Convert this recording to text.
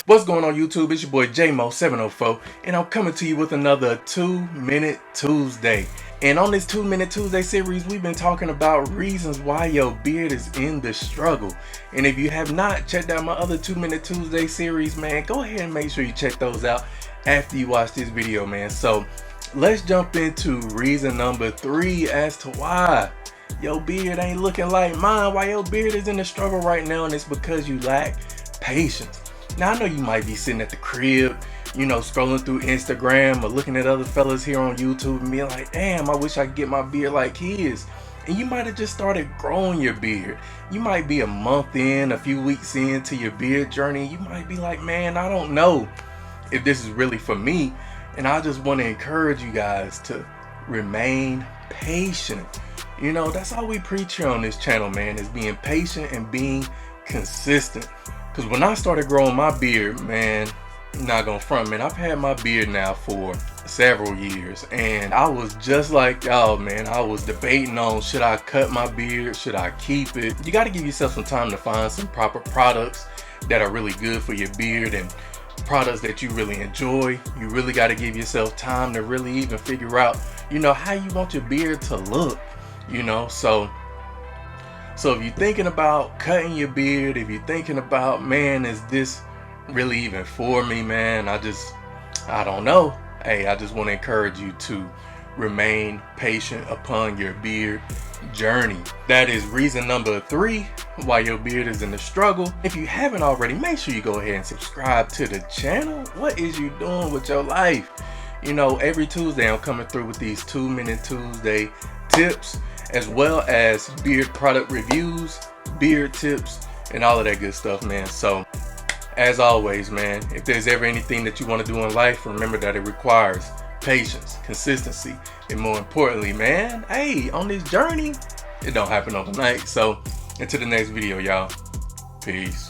What's going on YouTube? It's your boy JMO704 and I'm coming to you with another 2-Minute Tuesday. And on this 2-Minute Tuesday series, we've been talking about reasons why your beard is in the struggle. And if you have not checked out my other 2-Minute Tuesday series, man, go ahead and make sure you check those out after you watch this video, man. So let's jump into reason number 3 as to why your beard ain't looking like mine, why your beard is in the struggle right now, and it's because you lack patience. Now, I know you might be sitting at the crib, you know, scrolling through Instagram or looking at other fellas here on YouTube and being like, damn, I wish I could get my beard like his. And you might have just started growing your beard. You might be a month in, a few weeks into your beard journey. You might be like, man, I don't know if this is really for me. And I just want to encourage you guys to remain patient. You know, that's all we preach here on this channel, man, is being patient and being consistent. Because when I started growing my beard, man, I'm not gonna front, man, I've had my beard now for several years, and I was just like y'all, man. I was debating on, should I cut my beard, should I keep it? You got to give yourself some time to find some proper products that are really good for your beard and products that you really enjoy. You really got to give yourself time to really even figure out, you know, how you want your beard to look, you know. So if you're thinking about cutting your beard, if you're thinking about, man, is this really even for me, man, I don't know. Hey, I just want to encourage you to remain patient upon your beard journey. That is reason number 3 why your beard is in the struggle. If you haven't already, make sure you go ahead and subscribe to the channel. What is you doing with your life? You know, every Tuesday I'm coming through with these 2-Minute Tuesday tips, as well as beard product reviews, beard tips, and all of that good stuff, man. So as always, man, if there's ever anything that you want to do in life, remember that it requires patience, consistency, and more importantly, man, hey, on this journey, it don't happen overnight. So until the next video, y'all, peace.